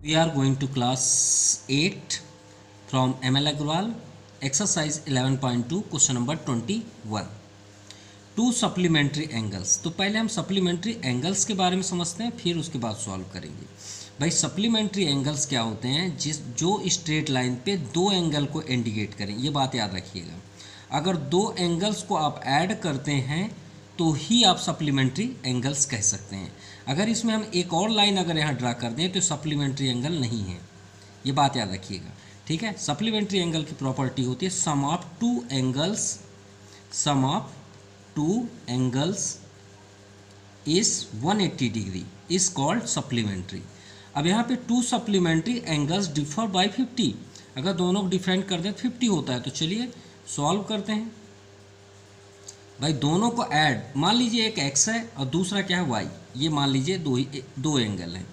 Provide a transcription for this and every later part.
We are going to class 8 from ML Agrawal, exercise 11.2, question number 21. To supplementary angles. तो पहले हम supplementary angles के बारे में समझते हैं, फिर उसके बाद सॉल्व करेंगे। भाई सप्लीमेंट्री एंगल्स क्या होते हैं? जो स्ट्रेट लाइन पे दो एंगल को इंडिकेट करें, ये बात याद रखिएगा। अगर दो एंगल्स को आप ऐड करते हैं तो ही आप सप्लीमेंट्री एंगल्स कह सकते हैं। अगर इसमें हम एक और लाइन अगर यहाँ ड्रा कर दें तो सप्लीमेंट्री एंगल नहीं है, ये बात याद रखिएगा। ठीक है, सप्लीमेंट्री एंगल की प्रॉपर्टी होती है sum of two angles is 180 degree is called supplementary. अब यहाँ पे two supplementary angles differ by 50, अगर दोनों को डिफरेंट कर दें 50 होता है। तो चलिए सॉल्व करते हैं। भाई दोनों को ऐड, मान लीजिए एक x है और दूसरा क्या है y, ये मान लीजिए दो एंगल हैं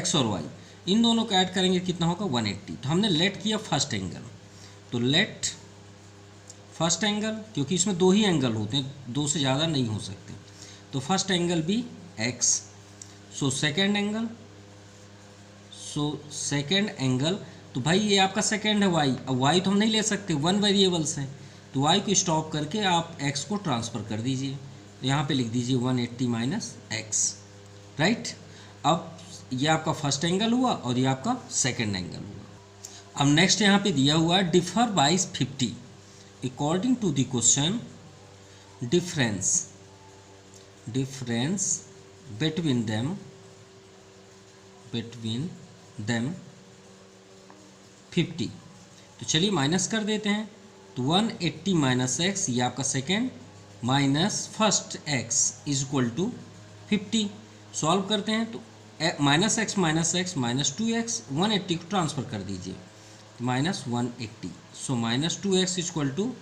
x और y, इन दोनों को ऐड करेंगे कितना होगा 180। तो हमने लेट किया फर्स्ट एंगल, तो लेट फर्स्ट एंगल, क्योंकि इसमें दो ही एंगल होते हैं, दो से ज़्यादा नहीं हो सकते, तो फर्स्ट एंगल भी x। सो सेकेंड एंगल, तो भाई ये आपका सेकेंड है y, अब y तो हम नहीं ले सकते, वन वेरिएबल्स हैं, तो y को स्टॉप करके आप x को ट्रांसफ़र कर दीजिए। तो यहाँ पे लिख दीजिए 180 माइनस एक्स, राइट। अब ये आपका फर्स्ट एंगल हुआ और ये आपका सेकेंड एंगल हुआ। अब नेक्स्ट यहाँ पे दिया हुआ है differ by 50 according to the question difference between them 50। तो चलिए माइनस कर देते हैं। तो 180 माइनस एक्स, ये आपका second, minus first X is equal to 50। Solve करते हैं तो माइनस एक्स माइनस 2x, 180 को ट्रांसफ़र कर दीजिए, minus 180। So minus 2x is equal to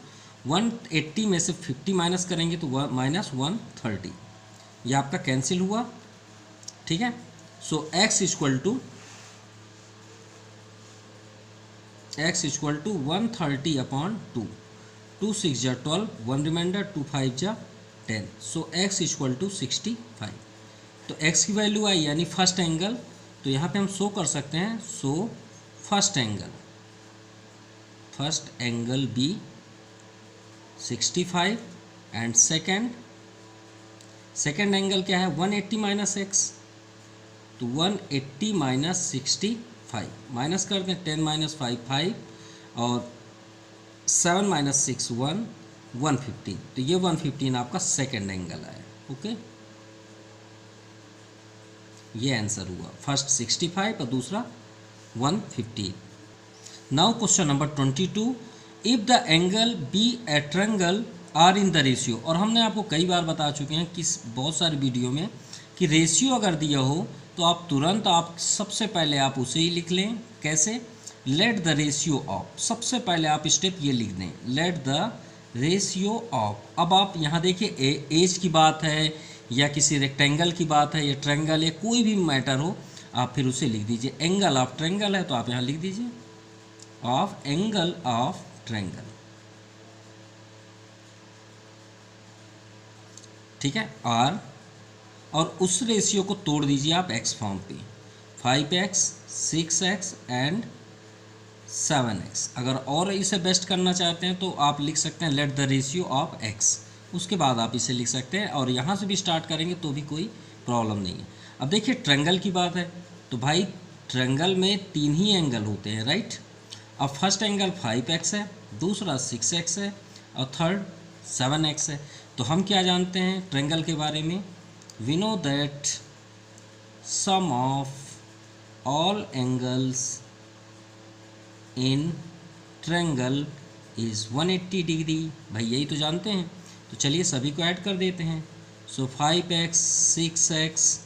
180 में से 50 माइनस करेंगे तो माइनस 130, ये आपका कैंसिल हुआ। ठीक है, so x is equal to 130 upon 2, 2 6 जा 12, 1 रिमाइंडर, 2 5 जा 10। सो x इज इक्वल टू 65। तो x की वैल्यू आई यानी फर्स्ट एंगल, तो यहाँ पे हम शो कर सकते हैं, so first angle B 65 and second angle क्या है 180 माइनस एक्स, तो 180 माइनस 65, माइनस कर दें 10 माइनस 5 5 और 7 माइनस 6 1, 115। तो ये 115 आपका सेकेंड एंगल आया। ओके, ये आंसर हुआ, फर्स्ट 65 और दूसरा 115। Now question number 22, if the angle B A triangle are in the ratio. और हमने आपको कई बार बता चुके हैं कि बहुत सारे वीडियो में कि रेशियो अगर दिया हो तो आप तुरंत सबसे पहले आप उसे ही लिख लें। कैसे? लेट द रेशियो ऑफ, सबसे पहले आप स्टेप ये लिख दें, लेट द रेशियो ऑफ। अब आप यहाँ देखिए एज की बात है या किसी रेक्टेंगल की बात है या ट्रायंगल है, कोई भी मैटर हो, आप फिर उसे लिख दीजिए। एंगल ऑफ ट्रायंगल है तो आप यहाँ लिख दीजिए ऑफ एंगल ऑफ ट्रायंगल। ठीक है, आर, और उस रेशियो को तोड़ दीजिए आप एक्स फॉर्म पे, 5x 6x एंड 7x। अगर और इसे बेस्ट करना चाहते हैं तो आप लिख सकते हैं let the ratio of x, उसके बाद आप इसे लिख सकते हैं, और यहाँ से भी स्टार्ट करेंगे तो भी कोई प्रॉब्लम नहीं है। अब देखिए ट्रायंगल की बात है, तो भाई ट्रायंगल में 3 ही एंगल होते हैं, राइट। अब फर्स्ट एंगल 5x है, दूसरा 6x है और थर्ड 7x है। तो हम क्या जानते हैं ट्रायंगल के बारे में? We know that sum of all angles in triangle is 180 degree. भाई यही तो जानते हैं, तो चलिए सभी को ऐड कर देते हैं। So 5x 6x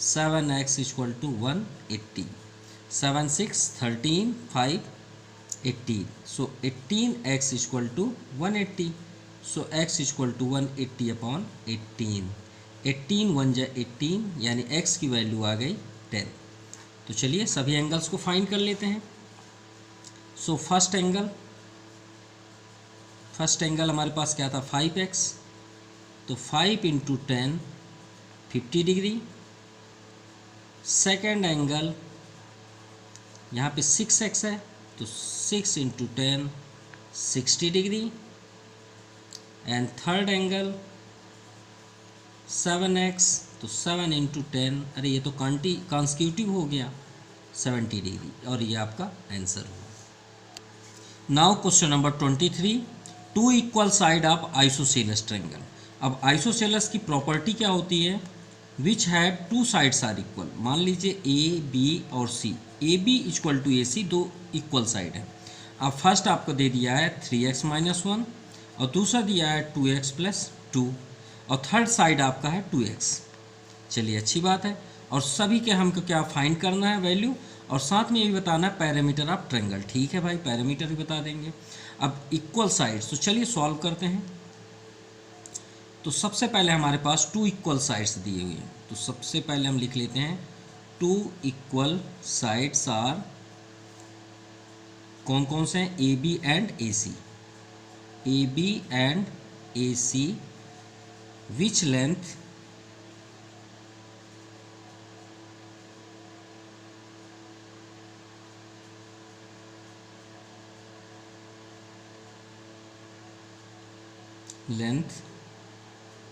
7x equal to 180, 7 6 13 5 18, so 18x equal to 180। So x equal to 180 upon 18, 18 1 जा 18, यानी x की वैल्यू आ गई 10। तो चलिए सभी एंगल्स को फाइंड कर लेते हैं। सो फर्स्ट एंगल हमारे पास क्या था 5x, तो 5 इंटू 10 50 डिग्री। सेकेंड एंगल यहाँ पे 6x है तो 6 into 10 60 degree, and third angle 7x तो 7 इंटू 10, अरे ये तो कॉन्स्टिट्यूटिव हो गया 70 डिग्री, और ये आपका आंसर हुआ। Now question number 23, two equal side of isosceles triangle. अब आइसोसेलेस की प्रॉपर्टी क्या होती है, which have two sides are equal. मान लीजिए ए बी और C, A B equal to A C, दो इक्वल साइड है। अब फर्स्ट आपको दे दिया है 3x माइनस 1 और दूसरा दिया है 2x प्लस 2 और थर्ड साइड आपका है 2x। चलिए अच्छी बात है, और सभी के हमको क्या फाइंड करना है वैल्यू, और साथ में ये भी बताना है पैरामीटर ऑफ ट्रायंगल। ठीक है भाई, पैरामीटर भी बता देंगे। अब इक्वल साइड्स, तो चलिए सॉल्व करते हैं। तो सबसे पहले हमारे पास टू इक्वल साइड्स दिए हुए हैं, तो सबसे पहले हम लिख लेते हैं टू इक्वल साइड्स आर, कौन कौन से हैं, A B and A C. A B and A C which length length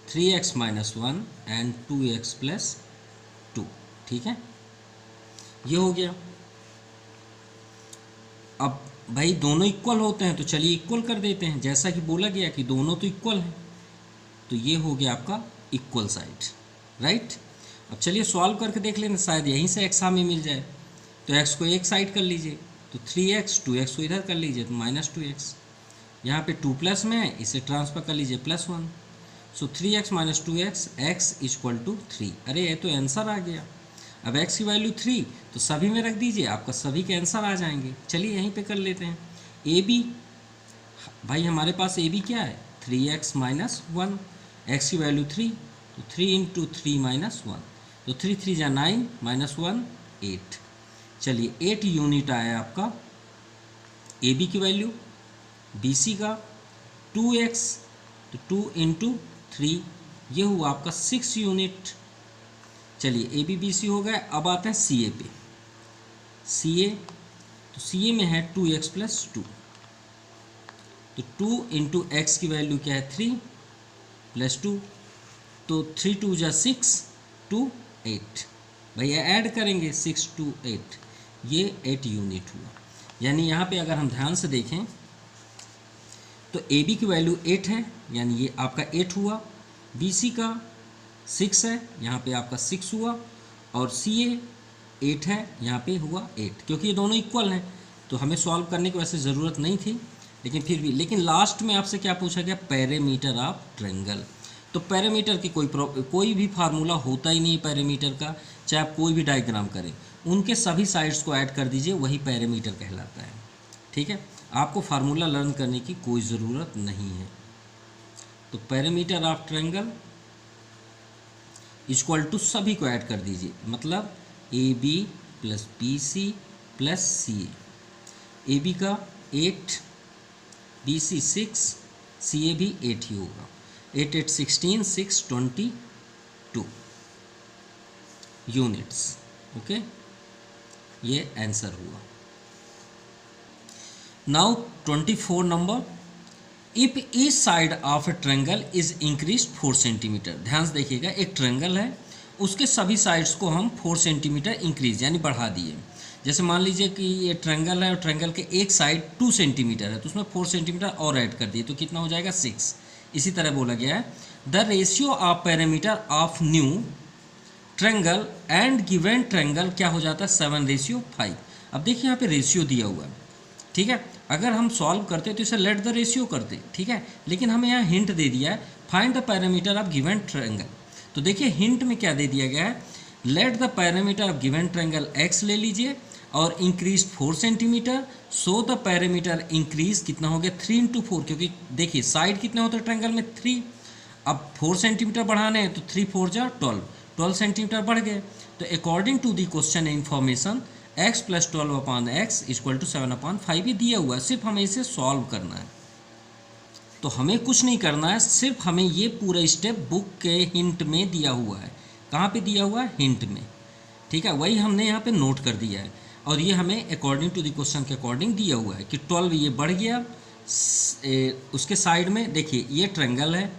3x minus 1 and 2x plus 2। ठीक है, ये हो गया। अब भाई दोनों इक्वल होते हैं तो चलिए इक्वल कर देते हैं, जैसा कि बोला गया कि दोनों तो इक्वल हैं, तो ये हो गया आपका इक्वल साइड, राइट। अब चलिए सॉल्व करके देख लेते, शायद यहीं से x हमें मिल जाए। तो x को एक साइड कर लीजिए, तो 3x, 2x को इधर कर लीजिए तो माइनस 2x, यहाँ पे 2 प्लस में है, इसे ट्रांसफर कर लीजिए +1। So 3x minus 2x, x equal to 3। अरे ये तो आंसर आ गया। अब x की वैल्यू 3 तो सभी में रख दीजिए, आपका सभी के आंसर आ जाएंगे। चलिए यहीं पे कर लेते हैं। ए बी, भाई हमारे पास ए बी क्या है, 3x माइनस 1, x की वैल्यू 3, तो 3 इंटू 3 माइनस 1, तो 3 3 जा 9 माइनस 1 8। चलिए 8 यूनिट आया आपका ए बी की वैल्यू। बी सी का 2x, तो 2 इंटू 3, ये हुआ आपका 6 यूनिट। चलिए ए बी बी सी हो गए। अब आते हैं सी ए पे। सी ए, तो सी ए में है 2x प्लस 2, तो 2 इंटू एक्स की वैल्यू क्या है 3 प्लस 2, तो 3 2 जा 6, 2 8। भैया ऐड करेंगे 6 2 8, ये 8 यूनिट हुआ। यानी यहाँ पे अगर हम ध्यान से देखें तो ए बी की वैल्यू 8 है, यानी ये आपका 8 हुआ। बी सी का 6 है, यहाँ पे आपका 6 हुआ, और सी ए 8 है, यहाँ पे हुआ 8। क्योंकि ये दोनों इक्वल हैं तो हमें सॉल्व करने की वैसे ज़रूरत नहीं थी, लेकिन फिर भी। लेकिन लास्ट में आपसे क्या पूछा गया, पैरामीटर ऑफ ट्रायंगल। तो पैरामीटर की कोई भी फार्मूला होता ही नहीं है पैरामीटर का, चाहे आप कोई भी डायग्राम करें, उनके सभी साइड्स को ऐड कर दीजिए, वही पैरामीटर कहलाता है। ठीक है, आपको फार्मूला लर्न करने की कोई ज़रूरत नहीं है। तो parameter of triangle equal to सभी को ऐड कर दीजिए, मतलब A B plus B C plus C A B का 8, बी सी 6, सी ए भी 8 ही होगा। 8 8 16, 6 22 यूनिट्स। ओके, ये आंसर हुआ। Now 24 number, if each side of A triangle is increase 4 centimetre. ध्यान से देखिएगा, एक ट्रायंगल है, उसके सभी साइड्स को हम 4 सेंटीमीटर इंक्रीज यानी बढ़ा दिए। जैसे मान लीजिए कि ये ट्रायंगल है और ट्रायंगल के एक साइड 2 सेंटीमीटर है, तो उसमें 4 सेंटीमीटर और ऐड कर दिए, तो कितना हो जाएगा 6। इसी तरह बोला गया है the ratio of parameter of new triangle and given triangle क्या हो जाता है 7:5। अब देखिए यहाँ पे रेशियो दिया हुआ है, ठीक है। अगर हम सॉल्व करते तो इसे लेट द रेशियो करते, ठीक है, लेकिन हमें यहाँ हिंट दे दिया है find the parameter of given triangle. तो देखिए हिंट में क्या दे दिया गया है, let the parameter of given triangle x ले लीजिए और increase 4 centimetre, so the parameter increase कितना हो गया 3 इंटू 4, क्योंकि देखिए साइड कितने होते हैं ट्रायंगल में 3। अब 4 सेंटीमीटर बढ़ाने हैं तो 3 4 जा 12 सेंटीमीटर बढ़ गए। तो according to the question information x plus 12/x equal to 7/5 ही दिया हुआ है, सिर्फ हमें इसे सॉल्व करना है। तो हमें कुछ नहीं करना है, सिर्फ हमें ये पूरा स्टेप बुक के हिंट में दिया हुआ है। कहाँ पे दिया हुआ है, हिंट में, ठीक है, वही हमने यहाँ पे नोट कर दिया है। और ये हमें अकॉर्डिंग टू द क्वेश्चन के अकॉर्डिंग दिया हुआ है कि 12 ये बढ़ गया उसके साइड में। देखिए ये ट्रायंगल है,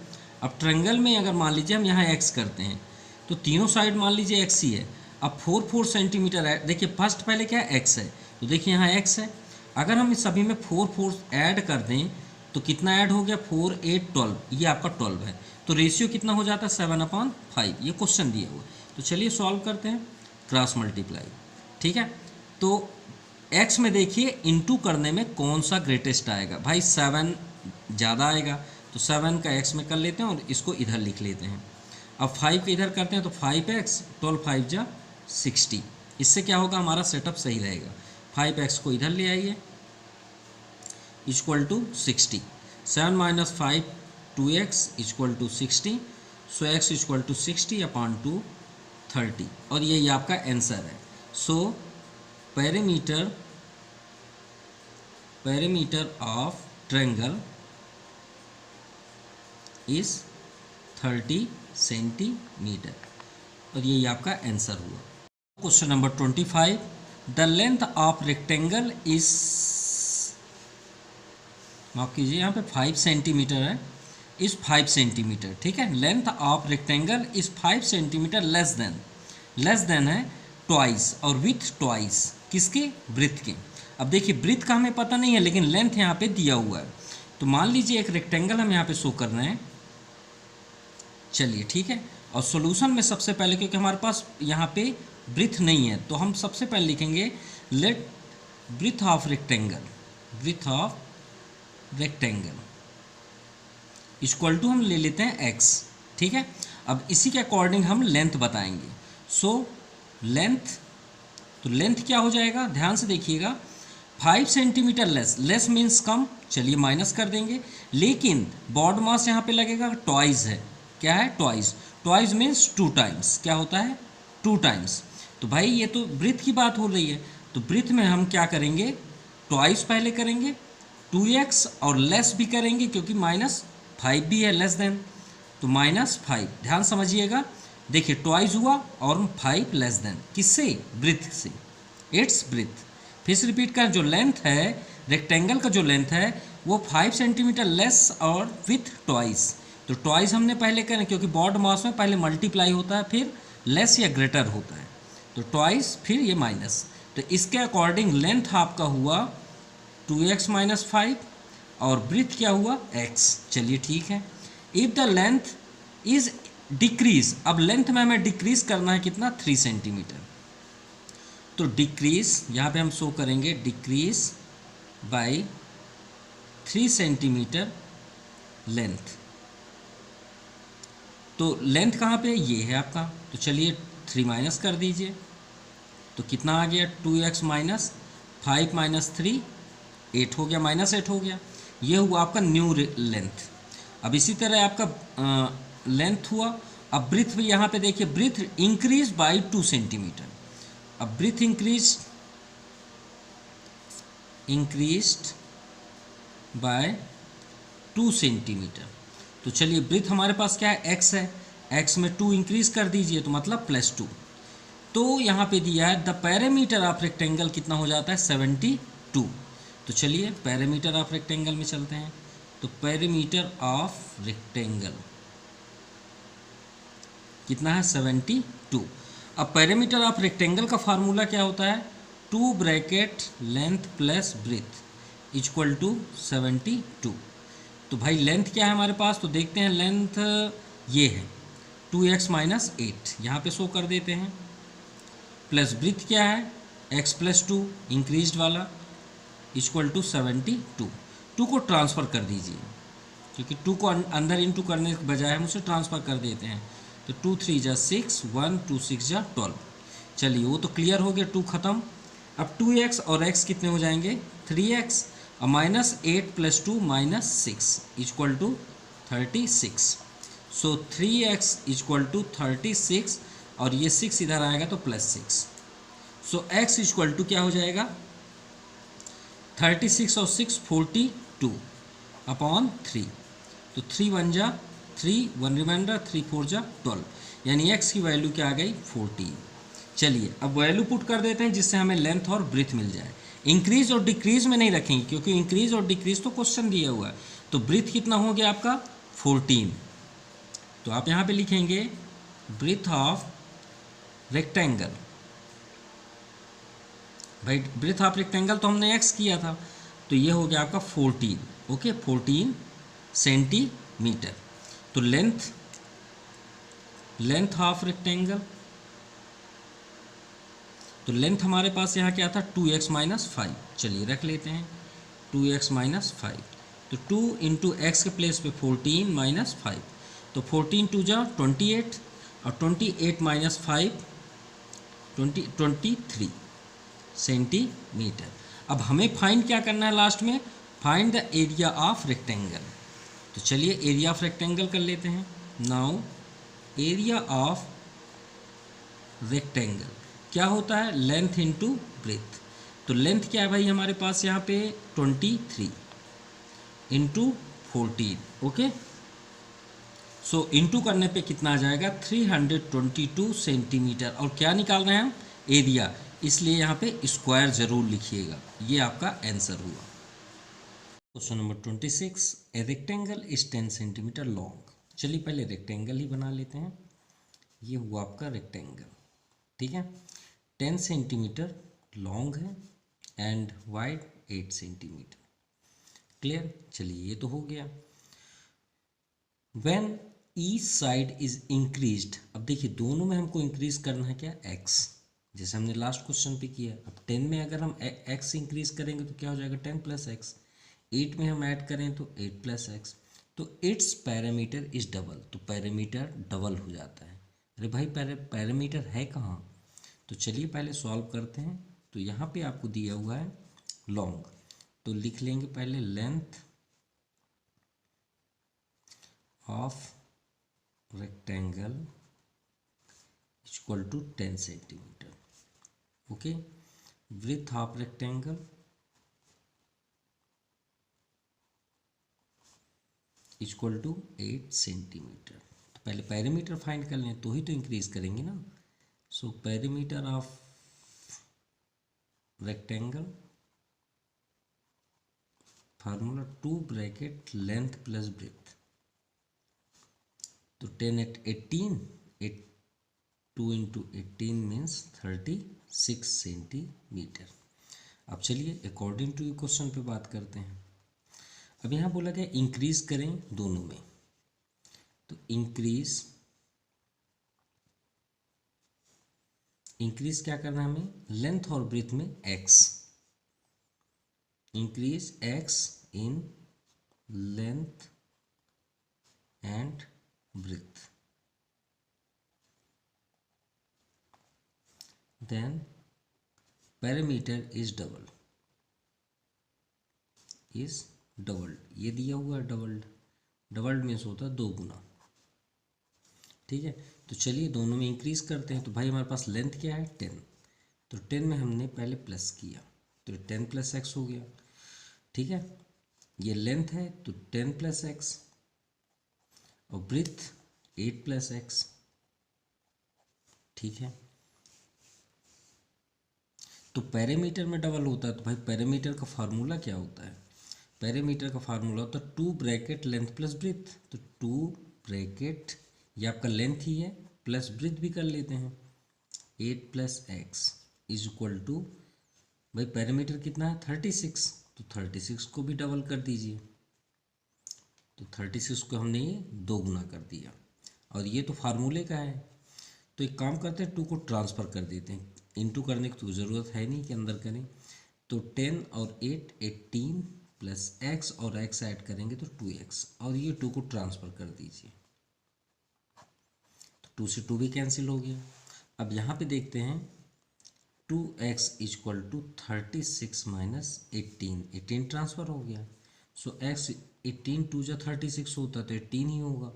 अब ट्रायंगल में अगर मान लीजिए हम यहाँ एक्स करते हैं तो तीनों साइड मान लीजिए एक्स ही है। अब 4 सेंटीमीटर है, देखिए फर्स्ट पहले क्या है एक्स है, तो देखिए यहाँ एक्स है। अगर हम इस सभी में 4 ऐड कर दें तो कितना ऐड हो गया, 4 8 12, ये आपका 12 है। तो रेशियो कितना हो जाता है 7/5, ये क्वेश्चन दिया हुआ है। तो चलिए सॉल्व करते हैं, क्रॉस मल्टीप्लाई, ठीक है। तो x में देखिए इनटू करने में कौन सा ग्रेटेस्ट आएगा, भाई 7 ज़्यादा आएगा, तो 7 का x में कर लेते हैं और इसको इधर लिख लेते हैं। अब 5 का इधर करते हैं तो 5x, 12 5 जा 60, इससे क्या होगा हमारा सेटअप सही रहेगा। 5x को इधर ले आइए equal to 60, 7 - 5 2x equal to 60, so x equal to 60/230, और यही आपका आंसर है। सो perimeter of triangle is 30 centimetre, और यही आपका आंसर हुआ। Question number 25, the length of rectangle is, माफ कीजिए यहाँ पे 5 सेंटीमीटर है, इज 5 सेंटीमीटर, ठीक है। Length of rectangle is 5 centimetre less than है ट्वाइस, और विथ ट्वाइस किसके, ब्रेथ के। अब देखिए ब्रेथ का हमें पता नहीं है लेकिन लेंथ यहाँ पे दिया हुआ है, तो मान लीजिए एक रेक्टेंगल हम यहाँ पे शो कर रहे हैं, चलिए ठीक है। और सॉल्यूशन में सबसे पहले, क्योंकि हमारे पास यहाँ पे ब्रेथ नहीं है, तो हम सबसे पहले लिखेंगे let breadth of rectangle equal to हम ले लेते हैं x, ठीक है। अब इसी के अकॉर्डिंग हम लेंथ बताएंगे। सो लेंथ, तो लेंथ क्या हो जाएगा, ध्यान से देखिएगा, 5 सेंटीमीटर लेस मीन्स कम, चलिए माइनस कर देंगे, लेकिन बॉड मास यहाँ पे लगेगा ट्वाइस है, क्या है ट्वाइस मीन्स 2 टाइम्स, क्या होता है 2 टाइम्स। तो भाई ये तो ब्रेथ की बात हो रही है, तो ब्रेथ में हम क्या करेंगे, ट्वाइस पहले करेंगे, 2x और लेस भी करेंगे क्योंकि -5 भी है लेस देन, तो -5, ध्यान समझिएगा। देखिए ट्वाइस हुआ और 5 लेस देन, किससे, ब्रेथ से, इट्स ब्रेथ। फिर से रिपीट कर, जो लेंथ है रेक्टेंगल का, जो लेंथ है वो 5 सेंटीमीटर लेस और विथ ट्वाइस, तो ट्वाइस हमने पहले करें क्योंकि बॉड मास में पहले मल्टीप्लाई होता है फिर लेस या ग्रेटर होता है, तो ट्वाइस फिर ये माइनस, तो इसके अकॉर्डिंग लेंथ आपका हुआ 2x - 5 और ब्रेथ क्या हुआ x, चलिए ठीक है। If the length is decrease, अब लेंथ में हमें डिक्रीज करना है कितना, 3 सेंटीमीटर, तो डिक्रीज यहाँ पे हम शो करेंगे डिक्रीज बाय 3 सेंटीमीटर लेंथ। तो लेंथ कहाँ पे, ये है आपका, तो चलिए 3 माइनस कर दीजिए, तो कितना आ गया, 2x - 5 - 3 8 हो गया, -8 हो गया, ये हुआ आपका न्यू लेंथ। अब इसी तरह आपका लेंथ हुआ। अब ब्रेथ भी यहाँ पे देखिए, ब्रेथ इंक्रीज बाय 2 सेंटीमीटर, अब ब्रेथ इंक्रीज्ड बाय 2 सेंटीमीटर, तो चलिए ब्रेथ हमारे पास क्या है, x है, x में 2 इंक्रीज कर दीजिए तो मतलब +2, तो यहाँ पे दिया है द पैरामीटर ऑफ रेक्टेंगल कितना हो जाता है 72। तो चलिए पैरामीटर ऑफ रेक्टेंगल में चलते हैं, तो पैरामीटर ऑफ रेक्टेंगल कितना है 72। अब पैरामीटर ऑफ रेक्टेंगल का फार्मूला क्या होता है, 2 bracket length plus breadth equal to 72। तो भाई लेंथ क्या है हमारे पास, तो देखते हैं लेंथ ये है 2x - 8, यहाँ पे शो कर देते हैं, प्लस ब्रेथ क्या है x + 2 इंक्रीज्ड वाला इक्वल टू 72। 2 को ट्रांसफ़र कर दीजिए, क्योंकि 2 को अंदर इंटू करने के बजाय हम उसे ट्रांसफ़र कर देते हैं, तो 2 3 जा 6, 1 2 6 जा 12। चलिए वो तो क्लियर हो गया, 2 ख़त्म। अब 2x और x कितने हो जाएंगे 3x, और -8 + 2 -6 equal to 36। So 3x equal to 36, और ये 6 इधर आएगा तो +6। सो x इक्वल टू क्या हो जाएगा 36 और 6 42/3, तो 3 1 जा 3, 1 रिमाइंडर, 3 4 जा 12, यानी x की वैल्यू क्या आ गई 40। चलिए अब वैल्यू पुट कर देते हैं जिससे हमें लेंथ और ब्रीथ मिल जाए। इंक्रीज और डिक्रीज में नहीं रखेंगे क्योंकि इंक्रीज और डिक्रीज तो क्वेश्चन दिया हुआ है। तो ब्रीथ कितना हो गया आपका 14। तो आप यहाँ पे लिखेंगे ब्रीथ ऑफ रेक्टेंगल। भाई ब्रीथ ऑफ रेक्टेंगल तो हमने एक्स किया था, तो ये हो गया आपका 14। Okay 14 centimetre. तो लेंथ ऑफ रेक्टेंगल, तो लेंथ हमारे पास यहाँ क्या था 2x माइनस 5। चलिए रख लेते हैं 2x माइनस 5। तो 2 इंटू एक्स के प्लेस पे 14 माइनस 5, तो 14 टू जा 28 और 28 माइनस 5 23 सेंटीमीटर। अब हमें फाइंड क्या करना है लास्ट में, find the area of rectangle. तो चलिए एरिया ऑफ रेक्टेंगल कर लेते हैं। नाउ एरिया ऑफ रेक्टेंगल क्या होता है, लेंथ इंटू ब्रेथ। तो लेंथ क्या है भाई हमारे पास यहाँ पे 23 इंटू 14। ओके सो इंटू करने पे कितना आ जाएगा 322 सेंटीमीटर। और क्या निकाल रहे हैं हम, एरिया, इसलिए यहाँ पे स्क्वायर जरूर लिखिएगा। ये आपका आंसर हुआ। Question number 26, a rectangle is 10 centimetre long. चलिए पहले रेक्टेंगल ही बना लेते हैं। ये हुआ आपका रेक्टेंगल, ठीक है, 10 सेंटीमीटर लॉन्ग है एंड वाइड 8 सेंटीमीटर। क्लियर, चलिए ये तो हो गया। When each side is increased, अब देखिए दोनों में हमको इंक्रीज करना है क्या, एक्स, जैसे हमने लास्ट क्वेश्चन पे किया। अब 10 में अगर हम एक्स इंक्रीज करेंगे तो क्या हो जाएगा 10 प्लस एक्स। 8 में हम ऐड करें तो 8 प्लस एक्स। तो इट्स पैरामीटर इज डबल, तो पैरामीटर डबल हो जाता है। अरे भाई पैरामीटर है कहाँ, तो चलिए पहले सॉल्व करते हैं। तो यहाँ पे आपको दिया हुआ है लॉन्ग, तो लिख लेंगे पहले length of rectangle equal to 10 centimetre. Okay, breadth of rectangle equal to 8 centimetre. तो पहले पैरामीटर फाइंड कर लें तो ही तो इंक्रीज करेंगे ना। सो parameter of rectangle, formula 2 bracket length plus breath. तो 10 at 18, 2 इंटू 18 मीन्स 36 सेंटीमीटर। अब चलिए अकॉर्डिंग टू क्वेश्चन पे बात करते हैं। अब यहाँ बोला गया इंक्रीज करें दोनों में, तो इंक्रीज क्या करना है हमें, लेंथ और ब्रेथ में X, increase X in length and breadth, then parameter is doubled, ये दिया हुआ है डबल्ड मीन्स होता है 2 गुना। ठीक है, तो चलिए दोनों में इंक्रीज करते हैं। तो भाई हमारे पास लेंथ क्या है 10, तो 10 में हमने पहले प्लस किया तो 10 प्लस एक्स हो गया। ठीक है, ये लेंथ है तो 10 प्लस एक्स, और ब्रेथ 8 प्लस एक्स। ठीक है, तो पैरामीटर में डबल होता है, तो भाई पैरामीटर का फार्मूला क्या होता है, पैरामीटर का फार्मूला होता है 2 ब्रैकेट लेंथ प्लस ब्रेथ। तो 2 ब्रैकेट, ये आपका लेंथ ही है, प्लस ब्रेथ भी कर लेते हैं, 8 plus X is equal to, भाई पैरामीटर कितना है 36, तो 36 को भी डबल कर दीजिए। तो 36 को हमने ये 2 गुना कर दिया, और ये तो फार्मूले का है। तो एक काम करते हैं 2 को ट्रांसफ़र कर देते हैं, इनटू करने की तो ज़रूरत है नहीं कि अंदर करें। तो 10 और 8 18 प्लस एक्स, और एक्स ऐड करेंगे तो 2x, और ये 2 को ट्रांसफ़र कर दीजिए, तो 2 से 2 भी कैंसिल हो गया। अब यहाँ पे देखते हैं 2x equal to 36 minus 18 transfer हो गया। सो x 18 2 जा 36 होता तो 18 ही होगा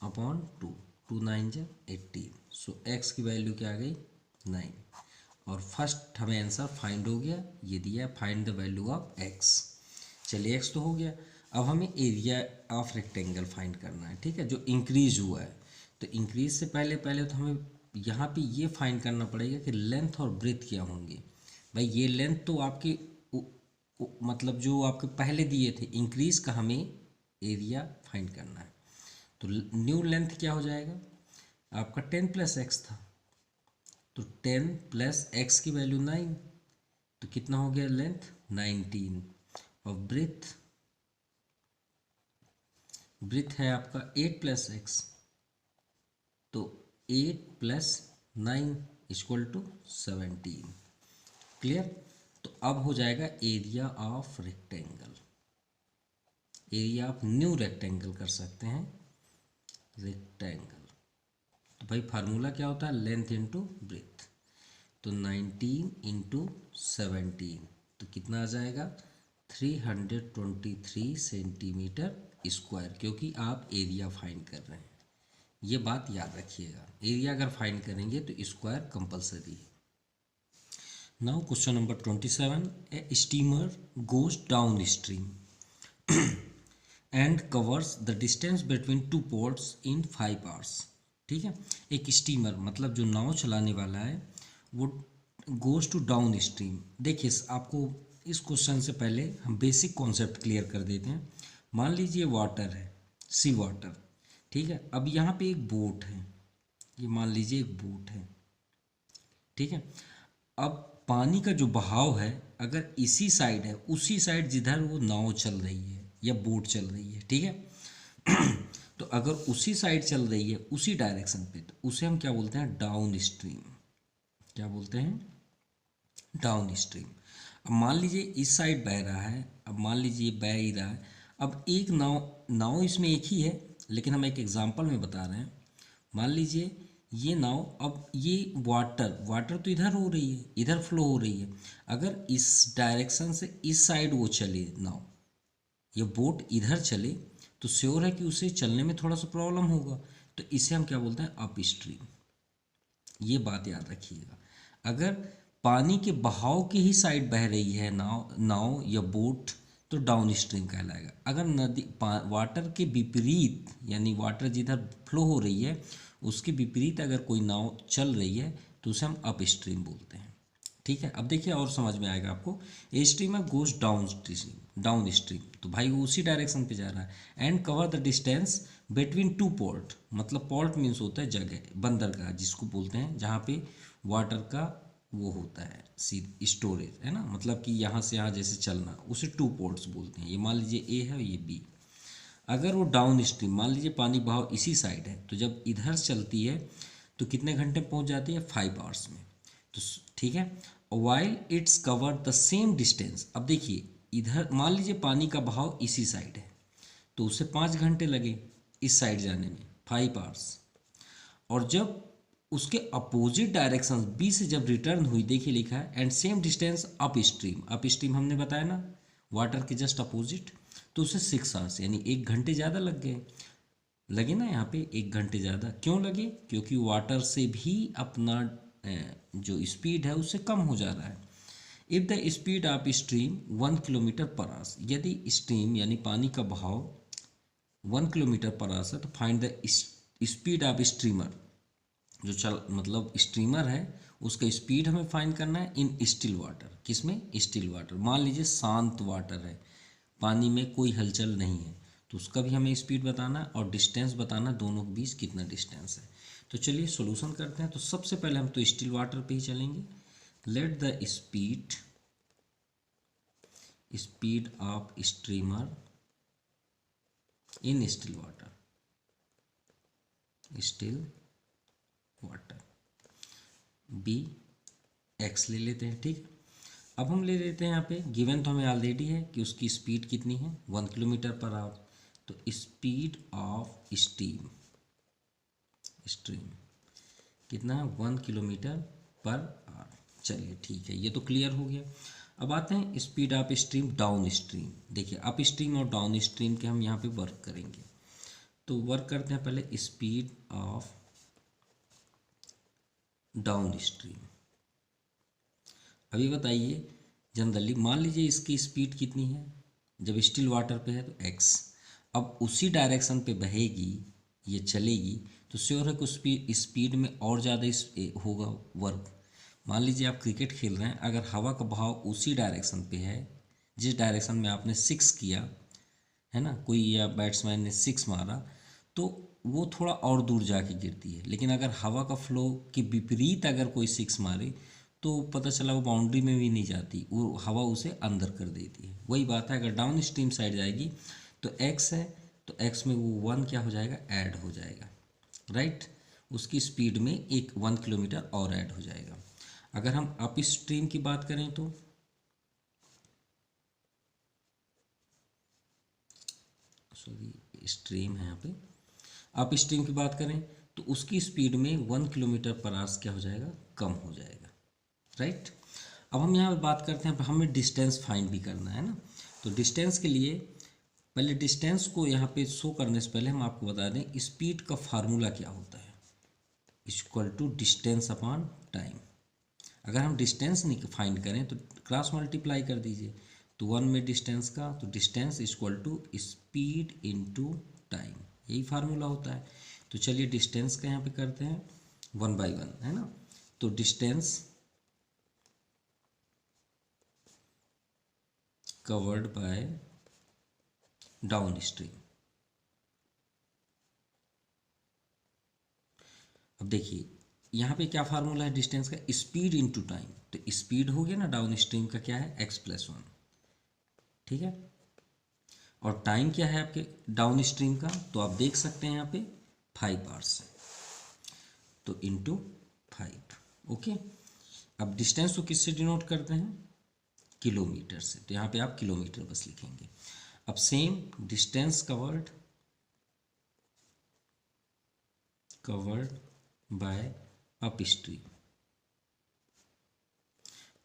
अपॉन 2 9 जा 18। सो x की वैल्यू क्या आ गई 9, और फर्स्ट हमें आंसर फाइंड हो गया, ये दिया find the value of x। चलिए x तो हो गया, अब हमें एरिया ऑफ रेक्टेंगल फाइंड करना है। ठीक है, जो इंक्रीज हुआ है, तो इंक्रीज से पहले तो हमें यहाँ पे ये फाइंड करना पड़ेगा कि लेंथ और ब्रेथ क्या होंगे। भाई ये लेंथ तो आपके मतलब जो आपके पहले दिए थे इंक्रीज का हमें एरिया फाइंड करना है। तो न्यू लेंथ क्या हो जाएगा आपका 10 + x था, तो 10 + x की वैल्यू 9, तो कितना हो गया लेंथ 19। और ब्रेथ है आपका 8 + x, तो 8 + 9 = 17। क्लियर। तो अब हो जाएगा area of rectangle, area of new rectangle कर सकते हैं रेक्टेंगल। तो भाई फार्मूला क्या होता है लेंथ इंटू ब्रेथ, तो 19 × 17, तो कितना आ जाएगा 323 सेंटीमीटर स्क्वायर, क्योंकि आप एरिया फाइंड कर रहे हैं। ये बात याद रखिएगा, एरिया अगर फाइंड करेंगे तो स्क्वायर कंपलसरी है। Now question number 27, A steamer goes down stream and covers the distance between 2 ports in 5 hours. ठीक है, एक स्टीमर मतलब जो नाव चलाने वाला है वो गोज टू डाउन स्ट्रीम। देखिए आपको इस क्वेश्चन से पहले हम बेसिक कॉन्सेप्ट क्लियर कर देते हैं। मान लीजिए वाटर है, सी वाटर, ठीक है। अब यहाँ पे एक बोट है, ये मान लीजिए एक बोट है, ठीक है। अब पानी का जो बहाव है अगर इसी साइड है, उसी साइड जिधर वो नाव चल रही है या बोट चल रही है, ठीक है तो अगर उसी साइड चल रही है उसी डायरेक्शन पे, तो उसे हम क्या बोलते हैं डाउन स्ट्रीम। क्या बोलते हैं डाउन स्ट्रीम। अब मान लीजिए इस साइड बह रहा है, अब मान लीजिए बह ही रहा है। अब एक नाव इसमें एक ही है, लेकिन हम एक एग्जांपल में बता रहे हैं। मान लीजिए ये नाव, अब ये वाटर तो इधर हो रही है, इधर फ्लो हो रही है। अगर इस डायरेक्शन से इस साइड वो चले नाव, ये बोट इधर चले, तो श्योर है कि उसे चलने में थोड़ा सा प्रॉब्लम होगा, तो इसे हम क्या बोलते हैं अप स्ट्रीम। ये बात याद रखिएगा। अगर पानी के बहाव की ही साइड बह रही है नाव या बोट, तो डाउन स्ट्रीम कहलाएगा। अगर वाटर के विपरीत, यानी वाटर जिधर फ्लो हो रही है उसके विपरीत अगर कोई नाव चल रही है, तो उसे हम अप स्ट्रीम बोलते हैं। ठीक है, अब देखिए और समझ में आएगा आपको। ए स्ट्रीमर गोज डाउन स्ट्रीम, तो भाई वो उसी डायरेक्शन पे जा रहा है। And cover the distance between 2 port, मतलब पोर्ट मीन्स होता है जगह, बंदरगाह जिसको बोलते हैं, जहाँ पे वाटर का वो होता है स्टोरेज, है ना, मतलब कि यहाँ से यहाँ जैसे चलना, उसे 2 पोर्ट्स बोलते हैं। ये मान लीजिए ए है और ये बी। अगर वो डाउन स्ट्रीम, मान लीजिए पानी बहाव इसी साइड है, तो जब इधर चलती है तो कितने घंटे पहुँच जाती है 5 आवर्स में। तो ठीक है, while its cover the same distance. अब देखिए इधर मान लीजिए पानी का बहाव इसी साइड है, तो उसे 5 घंटे लगे इस साइड जाने में, 5 आवर्स। और जब उसके अपोजिट डायरेक्शन बी से जब रिटर्न हुई, देखिए लिखा है and same distance up stream हमने बताया ना वाटर के जस्ट अपोजिट, तो उसे 6 आवर्स यानी 1 घंटे ज़्यादा लगे ना। यहाँ पे 1 घंटे ज़्यादा क्यों लगे, क्योंकि वाटर से भी अपना जो स्पीड है उससे कम हो जा रहा है। If the speed of stream 1 km/h, यदि स्ट्रीम यानी पानी का बहाव 1 km/h है, तो find the speed of streamer, जो मतलब स्ट्रीमर है उसका स्पीड हमें फाइंड करना है इन स्टिल वाटर। किसमें स्टिल वाटर, मान लीजिए शांत वाटर है, पानी में कोई हलचल नहीं है, तो उसका भी हमें स्पीड बताना और डिस्टेंस बताना, दोनों के बीच कितना डिस्टेंस है। तो चलिए सॉल्यूशन करते हैं। तो सबसे पहले हम तो स्टिल वाटर पे ही चलेंगे। Let the speed of streamer in still water be X ले लेते हैं। ठीक, अब हम ले लेते हैं यहाँ पे गिवन तो हमें ऑलरेडी है कि उसकी स्पीड कितनी है 1 km/h। तो स्पीड ऑफ स्ट्रीम कितना है 1 km/h। चलिए ठीक है, ये तो क्लियर हो गया। अब आते हैं speed of stream down stream. देखिए अप स्ट्रीम और डाउन स्ट्रीम के हम यहाँ पे वर्क करेंगे। तो वर्क करते हैं पहले स्पीड ऑफ डाउन स्ट्रीम। अभी बताइए जनरली मान लीजिए इसकी स्पीड कितनी है, जब स्टिल वाटर पे है तो x। अब उसी डायरेक्शन पे बहेगी, ये चलेगी, तो श्योर है कि उस स्पीड में और ज़्यादा होगा वर्क। मान लीजिए आप क्रिकेट खेल रहे हैं, अगर हवा का बहाव उसी डायरेक्शन पे है जिस डायरेक्शन में आपने सिक्स किया है ना, कोई या बैट्समैन ने सिक्स मारा, तो वो थोड़ा और दूर जाके गिरती है। लेकिन अगर हवा का फ्लो के विपरीत अगर कोई सिक्स मारे तो पता चला वो बाउंड्री में भी नहीं जाती, वो हवा उसे अंदर कर देती है। वही बात है, अगर डाउन स्ट्रीम साइड जाएगी तो एक्स है, तो एक्स में वो 1 क्या हो जाएगा, ऐड हो जाएगा, राइट। उसकी स्पीड में एक 1 किलोमीटर और ऐड हो जाएगा। अगर हम अप स्ट्रीम की बात करें तो सॉरी स्ट्रीम है यहाँ पे, अप स्ट्रीम की बात करें तो उसकी स्पीड में 1 किलोमीटर पर आवर्स क्या हो जाएगा, कम हो जाएगा, राइट। अब हम यहाँ पे बात करते हैं, हमें डिस्टेंस फाइंड भी करना है ना। तो डिस्टेंस के लिए पहले डिस्टेंस को यहाँ पे शो करने से पहले हम आपको बता दें स्पीड का फार्मूला क्या होता है, equal to distance upon time. अगर हम डिस्टेंस नहीं फाइंड करें तो क्रॉस मल्टीप्लाई कर दीजिए, तो 1 में डिस्टेंस का, तो distance equal to speed into time, यही फार्मूला होता है। तो चलिए डिस्टेंस का यहाँ पे करते हैं 1 बाई 1, है ना। तो distance covered by down stream. अब देखिए यहाँ पे क्या फार्मूला है डिस्टेंस का, स्पीड इनटू टाइम। तो स्पीड हो गया ना डाउन स्ट्रीम का, क्या है, x+1, ठीक है। और टाइम क्या है आपके डाउन स्ट्रीम का, तो आप देख सकते हैं यहाँ पे 5 आवर्स, तो इनटू 5, ओके। अब डिस्टेंस को किससे डिनोट करते हैं, किलोमीटर से, तो यहाँ पे आप किलोमीटर बस लिखेंगे। अब same distance covered by up stream,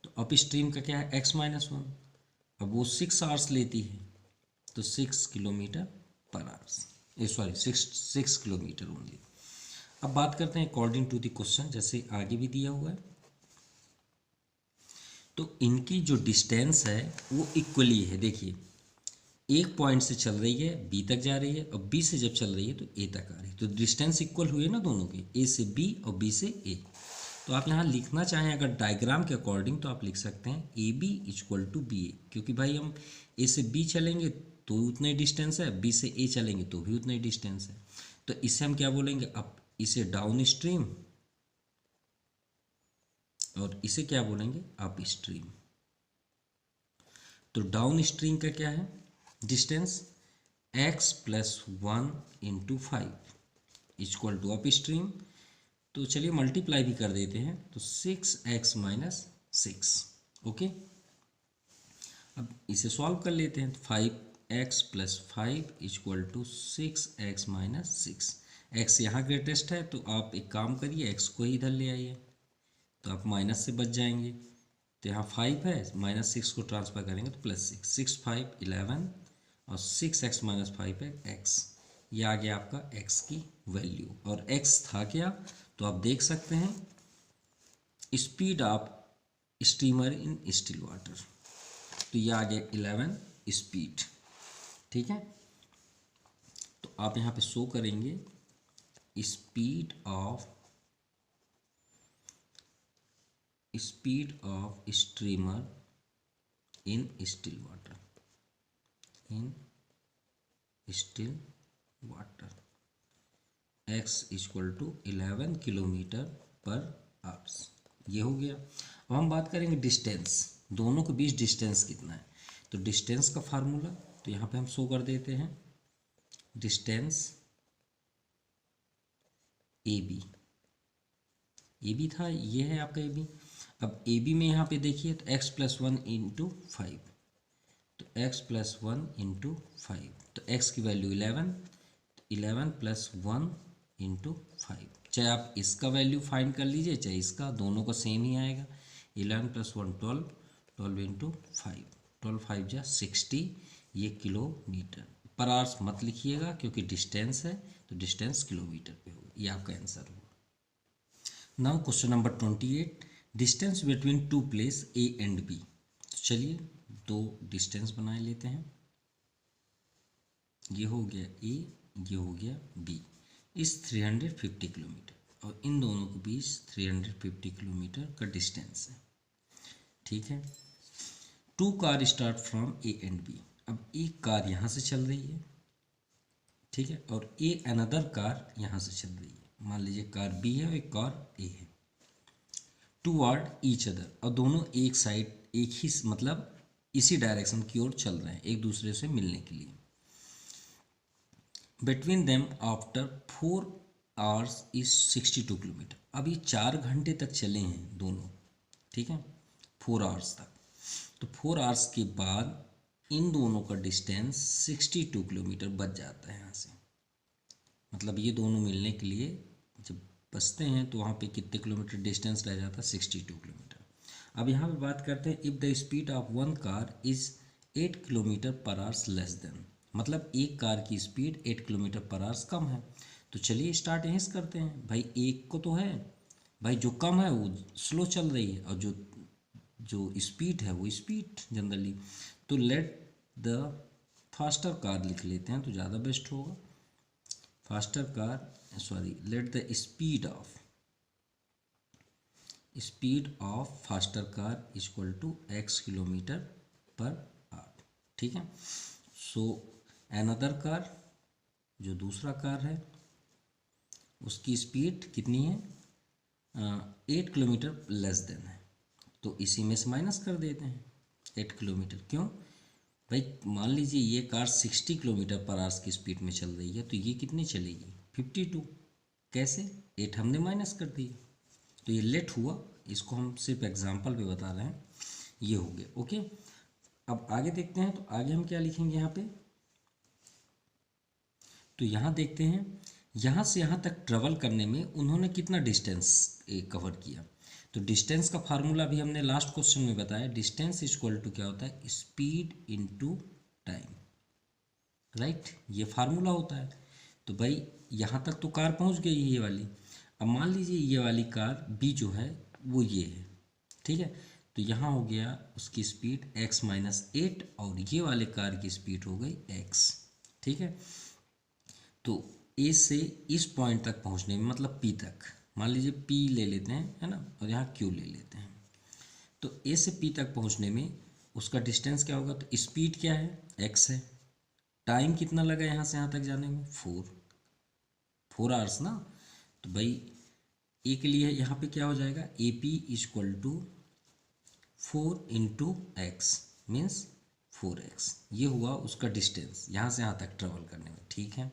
तो अप स्ट्रीम का क्या है x-1। अब वो 6 आवर्स लेती है, तो 6 kilometre per hours, sorry 6 kilometre only. अब बात करते हैं अकॉर्डिंग टू द क्वेश्चन, जैसे आगे भी दिया हुआ है। तो इनकी जो डिस्टेंस है वो इक्वली है, देखिए एक पॉइंट से चल रही है बी तक जा रही है, और बी से जब चल रही है तो ए तक आ रही है, तो डिस्टेंस इक्वल हुए ना दोनों के, ए से बी और बी से ए। तो आप यहाँ लिखना चाहें अगर डायग्राम के अकॉर्डिंग तो आप लिख सकते हैं A B equal to B A, क्योंकि भाई हम ए से बी चलेंगे तो उतना ही डिस्टेंस है, बी से ए चलेंगे तो भी उतना ही डिस्टेंस है। तो इसे हम क्या बोलेंगे, अब इसे डाउन स्ट्रीम और इसे क्या बोलेंगे, अप स्ट्रीम। तो डाउन स्ट्रीम का क्या है distance, x+1 into 5 equal to upstream. तो चलिए मल्टीप्लाई भी कर देते हैं, तो 6x-6, ओके। अब इसे सॉल्व कर लेते हैं, तो 5x+5 equal to 6x-6। x यहाँ ग्रेटेस्ट है, तो आप एक काम करिए x को ही इधर ले आइए, तो आप माइनस से बच जाएंगे। तो यहाँ 5 है, -6 को ट्रांसफर करेंगे तो +6, 6 5 11, और 6x-5 है x, ये आ गया आपका x की वैल्यू। और x था क्या, तो आप देख सकते हैं speed of steamer in still water, तो ये आ गया 11 स्पीड, ठीक है। तो आप यहाँ पे शो करेंगे speed of steamer in still water, x equal to 11 kilometre per hours, ये हो गया। अब हम बात करेंगे डिस्टेंस, दोनों के बीच डिस्टेंस कितना है। तो डिस्टेंस का फार्मूला तो यहाँ पे हम शो कर देते हैं, डिस्टेंस ए बी था, ये है आपका ए बी। अब ए बी में यहाँ पे देखिए तो x+1 इंटू 5, तो x+1 इंटू 5, तो x की वैल्यू 11, 11+1 इंटू 5, चाहे आप इसका वैल्यू फाइंड कर लीजिए चाहे इसका, दोनों का सेम ही आएगा। 11+1 12, 12 इंटू 5, 12 5 जा 60, ये किलोमीटर पर आवर्स मत लिखिएगा क्योंकि डिस्टेंस है, तो डिस्टेंस किलोमीटर पे होगा, ये आपका आंसर होगा। Now question number 28, distance between two place A and B. तो चलिए दो डिस्टेंस बना लेते हैं, ये हो गया ए, ये हो गया बी। इस 350 किलोमीटर और इन दोनों के बीच 350 किलोमीटर का डिस्टेंस है। ठीक है, 2 car start from A and B. अब एक कार यहाँ से चल रही है, ठीक है, और अनदर कार यहाँ से चल रही है। मान लीजिए कार बी है और एक कार ए है। टूवर्ड ईच अदर, और दोनों एक साइड, एक ही मतलब इसी डायरेक्शन की ओर चल रहे हैं, एक दूसरे से मिलने के लिए। Between them after 4 hours is 62 kilometre. अब ये 4 घंटे तक चले हैं दोनों, ठीक है, 4 आवर्स तक। तो 4 आवर्स के बाद इन दोनों का डिस्टेंस 62 किलोमीटर बच जाता है यहाँ से। मतलब ये दोनों मिलने के लिए जब बचते हैं तो वहाँ पे कितने किलोमीटर डिस्टेंस रह जाता है, 62 किलोमीटर। अब यहाँ पे बात करते हैं, if the speed of one car is 8 kilometre per hours less than, मतलब एक कार की स्पीड 8 किलोमीटर पर आवर्स कम है। तो चलिए स्टार्ट यहीं से करते हैं। भाई एक को तो है, भाई जो कम है वो स्लो चल रही है, और जो जो स्पीड है वो स्पीड जनरली। तो लेट द फास्टर कार लिख लेते हैं तो ज़्यादा बेस्ट होगा। Faster car, sorry, let the speed of faster car equal to x kilometre per hour. ठीक है, सो अनदर कार, जो दूसरा कार है, उसकी स्पीड कितनी है, 8 किलोमीटर लेस देन है। तो इसी में से माइनस कर देते हैं 8 किलोमीटर। क्यों भाई, मान लीजिए ये कार 60 किलोमीटर पर आवर्स की स्पीड में चल रही है, तो ये कितनी चलेगी, 52। कैसे, 8 हमने माइनस कर दिए, तो ये लेट हुआ। इसको हम सिर्फ एग्जांपल पे बता रहे हैं, ये हो गया। ओके, अब आगे देखते हैं, तो आगे हम क्या लिखेंगे यहाँ पे, तो यहाँ देखते हैं, यहाँ से यहाँ तक ट्रेवल करने में उन्होंने कितना डिस्टेंस कवर किया। तो डिस्टेंस का फार्मूला भी हमने लास्ट क्वेश्चन में बताया, डिस्टेंस इक्वल टू क्या होता है, स्पीड इनटू टाइम, राइट, ये फार्मूला होता है। तो भाई यहाँ तक तो कार पहुँच गई है ये वाली। अब मान लीजिए ये वाली कार बी जो है वो ये है, ठीक है, तो यहाँ हो गया उसकी स्पीड x-8 और ये वाले कार की स्पीड हो गई x। ठीक है, तो ए से इस पॉइंट तक पहुँचने में, मतलब P तक, मान लीजिए P ले लेते हैं, है ना, और यहाँ Q ले लेते हैं। तो ए से P तक पहुँचने में उसका डिस्टेंस क्या होगा, तो स्पीड क्या है, x है। टाइम कितना लगा यहाँ से यहाँ तक जाने में, 4 आवर्स ना। तो भाई ए के लिए यहाँ पे क्या हो जाएगा, A P equal to 4 into X means 4x। ये हुआ उसका डिस्टेंस यहाँ से यहाँ तक ट्रेवल करने में। ठीक है,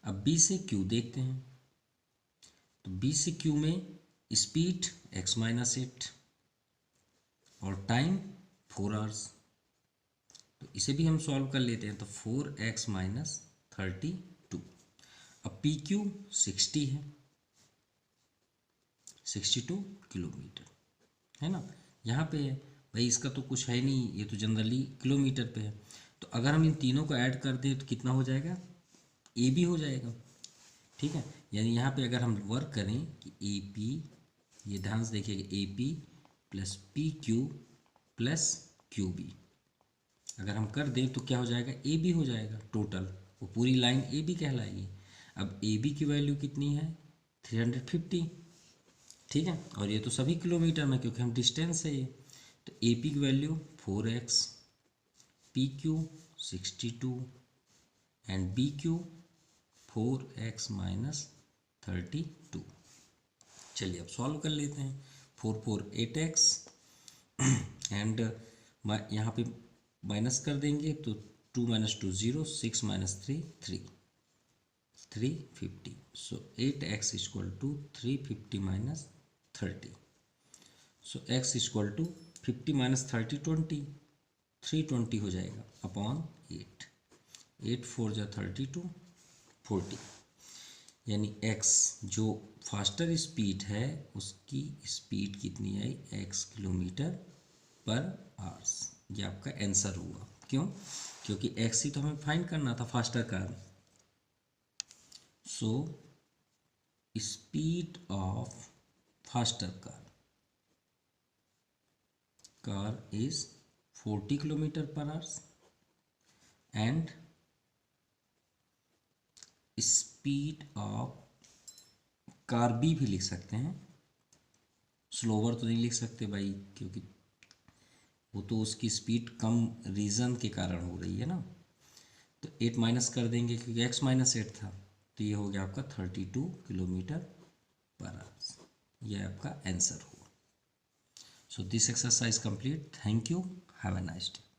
अब बी से क्यू देखते हैं, तो बी से क्यू में स्पीड x-8 और टाइम 4 आवर्स। तो इसे भी हम सॉल्व कर लेते हैं, तो 4x-32। अब पी क्यू 60 है, 62 किलोमीटर, है ना, यहाँ पे है। भाई इसका तो कुछ है नहीं, ये तो जनरली किलोमीटर पे है। तो अगर हम इन तीनों को ऐड कर दें तो कितना हो जाएगा, ए बी हो जाएगा। ठीक है, यानी यहाँ पे अगर हम वर्क करें कि ए पी, ये ध्यान से देखिएगा, A P plus P Q plus Q B, अगर हम कर दें तो क्या हो जाएगा, ए बी हो जाएगा टोटल, वो पूरी लाइन ए बी कहलाएगी। अब ए बी की वैल्यू कितनी है, 350। ठीक है, और ये तो सभी किलोमीटर में, क्योंकि हम डिस्टेंस है ये। तो ए पी की value 4x, P Q 62 and B Q 4x-32। चलिए अब सॉल्व कर लेते हैं। 4 4 8x एंड यहाँ पे माइनस कर देंगे तो 2 - 2 0, 6 - 3 3, 350। So 8x equal to 350 - 30। So x equal to 50 - 30 20, 320 हो जाएगा अपॉन 8। 8 4 जा 32, 40। यानी x जो फास्टर स्पीड है उसकी स्पीड कितनी आई, x किलोमीटर पर आवर्स। ये आपका आंसर हुआ। क्यों, क्योंकि x ही तो हमें फाइंड करना था faster car. So speed of faster car is 40 kilometre per hours and speed of car B भी लिख सकते हैं, स्लोवर तो नहीं लिख सकते भाई, क्योंकि वो तो उसकी स्पीड कम रीज़न के कारण हो रही है ना। तो 8 माइनस कर देंगे क्योंकि x माइनस 8 था, तो ये हो गया आपका 32 किलोमीटर पर आवर। यह आपका आंसर हुआ। So this exercise complete. Thank you, have a nice day.